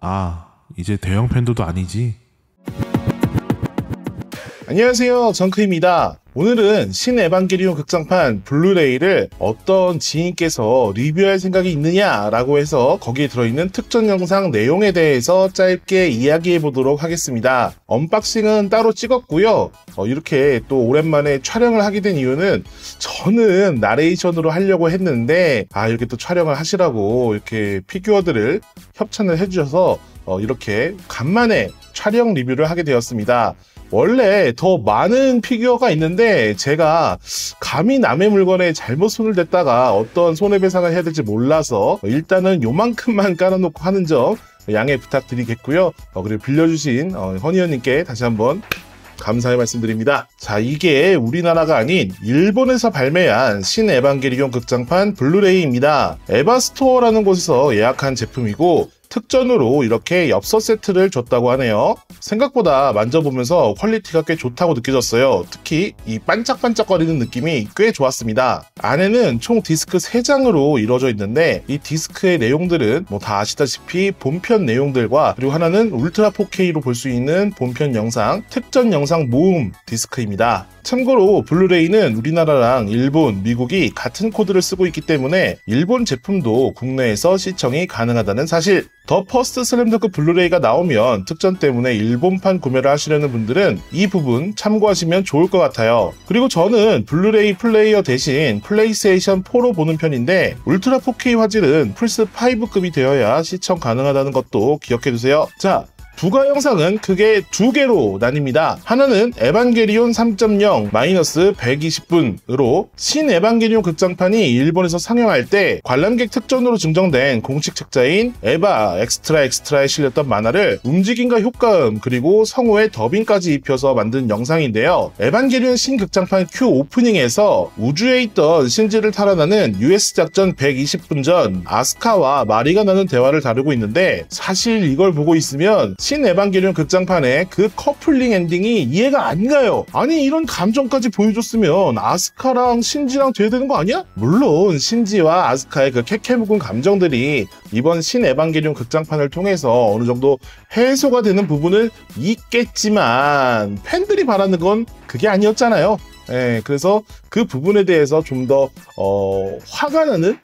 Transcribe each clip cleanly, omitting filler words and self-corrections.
아, 이제 대형 팬더도 아니지. 안녕하세요, 정크입니다. 오늘은 신 에반게리온 극장판 블루레이를 어떤 지인께서 리뷰할 생각이 있느냐라고 해서 거기에 들어있는 특전 영상 내용에 대해서 짧게 이야기해 보도록 하겠습니다. 언박싱은 따로 찍었고요. 이렇게 또 오랜만에 촬영을 하게 된 이유는 저는 나레이션으로 하려고 했는데 이렇게 또 촬영을 하시라고 이렇게 피규어들을 협찬을 해주셔서 이렇게 간만에 촬영 리뷰를 하게 되었습니다. 원래 더 많은 피규어가 있는데 제가 감히 남의 물건에 잘못 손을 댔다가 어떤 손해배상을 해야 될지 몰라서 일단은 요만큼만 깔아놓고 하는 점 양해 부탁드리겠고요. 그리고 빌려주신 허니언님께 다시 한번 감사의 말씀드립니다. 자, 이게 우리나라가 아닌 일본에서 발매한 신 에반게리온 극장판 블루레이입니다. 에바스토어라는 곳에서 예약한 제품이고 특전으로 이렇게 엽서 세트를 줬다고 하네요. 생각보다 만져보면서 퀄리티가 꽤 좋다고 느껴졌어요. 특히 이 반짝반짝거리는 느낌이 꽤 좋았습니다. 안에는 총 디스크 3장으로 이루어져 있는데 이 디스크의 내용들은 다 아시다시피 본편 내용들과 그리고 하나는 울트라 4K로 볼 수 있는 본편 영상, 특전 영상 모음 디스크입니다. 참고로 블루레이는 우리나라랑 일본, 미국이 같은 코드를 쓰고 있기 때문에 일본 제품도 국내에서 시청이 가능하다는 사실. 더 퍼스트 슬램덩크 블루레이가 나오면 특전 때문에 일본판 구매를 하시려는 분들은 이 부분 참고하시면 좋을 것 같아요. 그리고 저는 블루레이 플레이어 대신 플레이스테이션 4로 보는 편인데 울트라 4K 화질은 플스5급이 되어야 시청 가능하다는 것도 기억해두세요. 자, 부가 영상은 크게 2개로 나뉩니다. 하나는 에반게리온 3.0 -120분으로 신 에반게리온 극장판이 일본에서 상영할 때 관람객 특전으로 증정된 공식 책자인 에바 엑스트라에 실렸던 만화를 움직임과 효과음 그리고 성우의 더빙까지 입혀서 만든 영상인데요. 에반게리온 신 극장판 Q 오프닝에서 우주에 있던 신지를 탈환하는 US 작전 120분 전 아스카와 마리가 나눈 대화를 다루고 있는데 사실 이걸 보고 있으면 신 에반게리온 극장판의 그 커플링 엔딩이 이해가 안 가요. 아니 이런 감정까지 보여줬으면 아스카랑 신지랑 돼야 되는 거 아니야? 물론 신지와 아스카의 그 캐캐묵은 감정들이 이번 신 에반게리온 극장판을 통해서 어느 정도 해소가 되는 부분은 있겠지만 팬들이 바라는 건 그게 아니었잖아요. 그래서 그 부분에 대해서 좀 더 화가 나는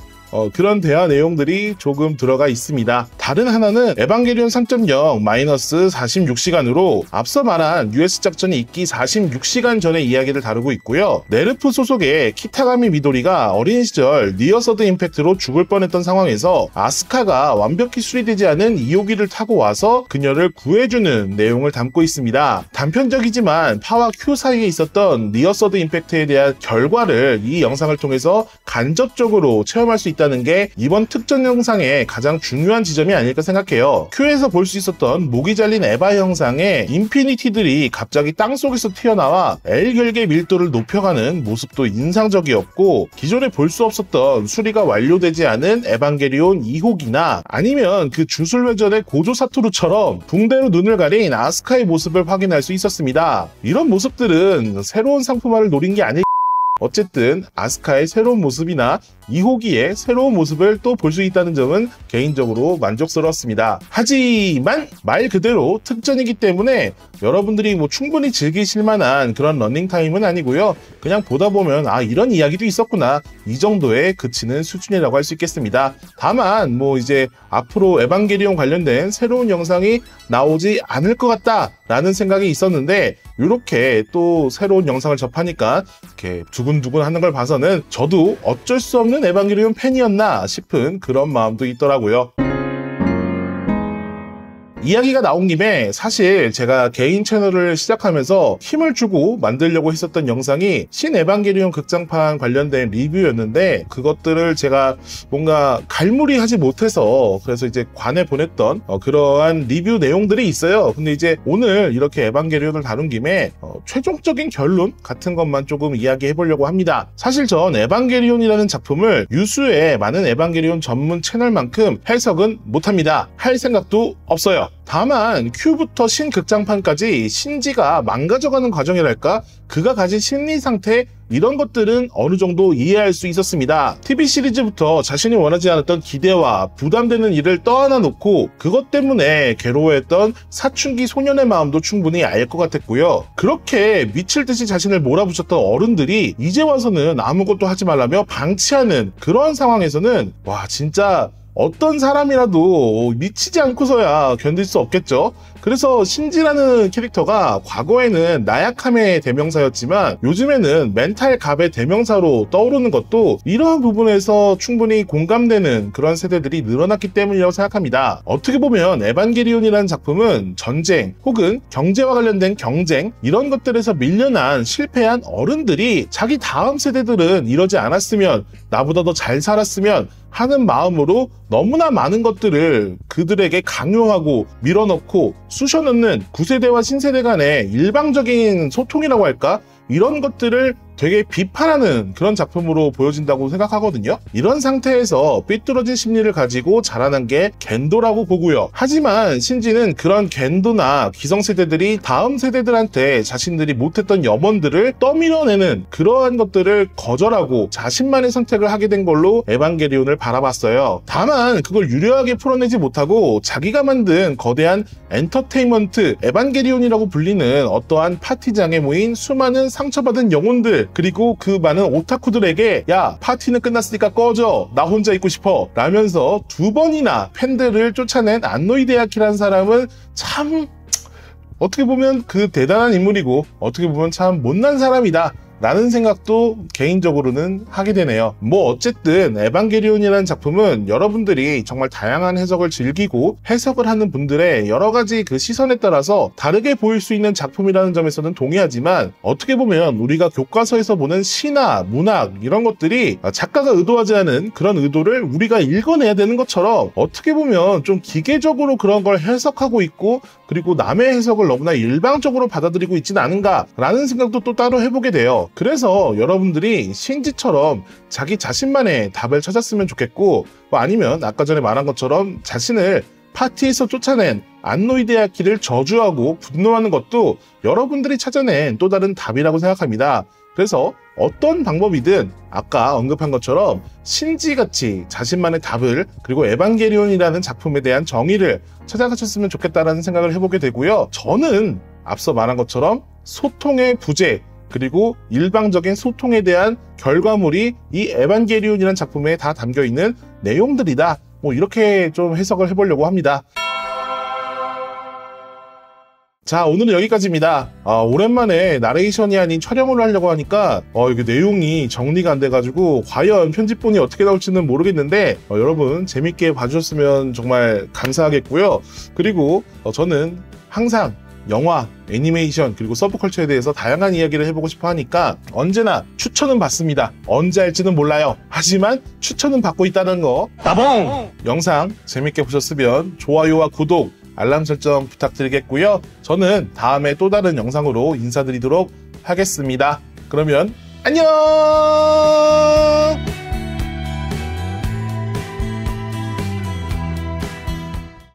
그런 대화 내용들이 조금 들어가 있습니다. 다른 하나는 에반게리온 3.0 -46시간으로 앞서 말한 US 작전이 있기 46시간 전의 이야기를 다루고 있고요. 네르프 소속의 키타가미 미도리가 어린 시절 니어서드 임팩트로 죽을 뻔했던 상황에서 아스카가 완벽히 수리되지 않은 2호기를 타고 와서 그녀를 구해주는 내용을 담고 있습니다. 단편적이지만 파와 Q 사이에 있었던 니어서드 임팩트에 대한 결과를 이 영상을 통해서 간접적으로 체험할 수 있다는 게 이번 특전 영상의 가장 중요한 지점이 아닐까 생각해요. Q에서 볼 수 있었던 목이 잘린 에바 형상의 인피니티들이 갑자기 땅속에서 튀어나와 L 결계 밀도를 높여가는 모습도 인상적이었고 기존에 볼 수 없었던 수리가 완료되지 않은 에반게리온 2호기나 아니면 그 주술회전의 고조 사토루처럼 붕대로 눈을 가린 아스카의 모습을 확인할 수 있었습니다. 이런 모습들은 새로운 상품화를 노린 게 아닐 어쨌든 아스카의 새로운 모습이나 2호기의 새로운 모습을 또 볼 수 있다는 점은 개인적으로 만족스러웠습니다. 하지만 말 그대로 특전이기 때문에 여러분들이 충분히 즐기실 만한 그런 러닝타임은 아니고요. 그냥 보다 보면 이런 이야기도 있었구나 이 정도에 그치는 수준이라고 할 수 있겠습니다. 다만 이제 앞으로 에반게리온 관련된 새로운 영상이 나오지 않을 것 같다 라는 생각이 있었는데 이렇게 또 새로운 영상을 접하니까 이렇게 두근두근 하는 걸 봐서는 저도 어쩔 수 없는 에반게리온 팬이었나 싶은 그런 마음도 있더라고요. 이야기가 나온 김에 사실 제가 개인 채널을 시작하면서 힘을 주고 만들려고 했었던 영상이 신 에반게리온 극장판 관련된 리뷰였는데 그것들을 제가 뭔가 갈무리하지 못해서 그래서 이제 관에 보냈던 그러한 리뷰 내용들이 있어요. 근데 이제 오늘 이렇게 에반게리온을 다룬 김에 최종적인 결론 같은 것만 조금 이야기해 보려고 합니다. 사실 전 에반게리온이라는 작품을 유수의 많은 에반게리온 전문 채널만큼 해석은 못합니다. 할 생각도 없어요. 다만 Q부터 신극장판까지 신지가 망가져가는 과정이랄까, 그가 가진 심리 상태, 이런 것들은 어느 정도 이해할 수 있었습니다. TV 시리즈부터 자신이 원하지 않았던 기대와 부담되는 일을 떠안아 놓고 그것 때문에 괴로워했던 사춘기 소년의 마음도 충분히 알 것 같았고요. 그렇게 미칠 듯이 자신을 몰아붙였던 어른들이 이제 와서는 아무것도 하지 말라며 방치하는 그런 상황에서는 와, 진짜 어떤 사람이라도 미치지 않고서야 견딜 수 없겠죠. 그래서 신지라는 캐릭터가 과거에는 나약함의 대명사였지만 요즘에는 멘탈 갑의 대명사로 떠오르는 것도 이러한 부분에서 충분히 공감되는 그런 세대들이 늘어났기 때문이라고 생각합니다. 어떻게 보면 에반게리온이라는 작품은 전쟁 혹은 경제와 관련된 경쟁, 이런 것들에서 밀려난 실패한 어른들이 자기 다음 세대들은 이러지 않았으면, 나보다 더 잘 살았으면 하는 마음으로 너무나 많은 것들을 그들에게 강요하고 밀어넣고 쑤셔넣는 구세대와 신세대 간의 일방적인 소통이라고 할까? 이런 것들을 되게 비판하는 그런 작품으로 보여진다고 생각하거든요. 이런 상태에서 삐뚤어진 심리를 가지고 자라난 게 겐도라고 보고요. 하지만 신지는 그런 겐도나 기성세대들이 다음 세대들한테 자신들이 못했던 염원들을 떠밀어내는 그러한 것들을 거절하고 자신만의 선택을 하게 된 걸로 에반게리온을 바라봤어요. 다만 그걸 유려하게 풀어내지 못하고 자기가 만든 거대한 엔터테인먼트 에반게리온이라고 불리는 어떠한 파티장에 모인 수많은 상처받은 영혼들, 그리고 그 많은 오타쿠들에게 야, 파티는 끝났으니까 꺼져, 나 혼자 있고 싶어 라면서 2번이나 팬들을 쫓아낸 안노 히데아키라는 사람은 참 어떻게 보면 그 대단한 인물이고 어떻게 보면 참 못난 사람이다 라는 생각도 개인적으로는 하게 되네요. 뭐 어쨌든 에반게리온이라는 작품은 여러분들이 정말 다양한 해석을 즐기고 해석을 하는 분들의 여러 가지 그 시선에 따라서 다르게 보일 수 있는 작품이라는 점에서는 동의하지만, 어떻게 보면 우리가 교과서에서 보는 시나 문학 이런 것들이 작가가 의도하지 않은 그런 의도를 우리가 읽어내야 되는 것처럼 어떻게 보면 좀 기계적으로 그런 걸 해석하고 있고, 그리고 남의 해석을 너무나 일방적으로 받아들이고 있지는 않은가라는 생각도 또 따로 해보게 돼요. 그래서 여러분들이 신지처럼 자기 자신만의 답을 찾았으면 좋겠고, 아니면 아까 전에 말한 것처럼 자신을 파티에서 쫓아낸 안노 히데아키를 저주하고 분노하는 것도 여러분들이 찾아낸 또 다른 답이라고 생각합니다. 그래서 어떤 방법이든 아까 언급한 것처럼 신지같이 자신만의 답을, 그리고 에반게리온이라는 작품에 대한 정의를 찾아가셨으면 좋겠다라는 생각을 해보게 되고요. 저는 앞서 말한 것처럼 소통의 부재, 그리고 일방적인 소통에 대한 결과물이 이 에반게리온이라는 작품에 다 담겨있는 내용들이다, 뭐 이렇게 좀 해석을 해보려고 합니다. 자, 오늘은 여기까지입니다. 오랜만에 나레이션이 아닌 촬영을 하려고 하니까 이게 내용이 정리가 안 돼가지고 과연 편집본이 어떻게 나올지는 모르겠는데 여러분 재밌게 봐주셨으면 정말 감사하겠고요. 그리고 저는 항상 영화, 애니메이션, 그리고 서브컬처에 대해서 다양한 이야기를 해보고 싶어 하니까 언제나 추천은 받습니다. 언제 할지는 몰라요. 하지만 추천은 받고 있다는 거. 따봉! 영상 재밌게 보셨으면 좋아요와 구독, 알람 설정 부탁드리겠고요. 저는 다음에 또 다른 영상으로 인사드리도록 하겠습니다. 그러면 안녕!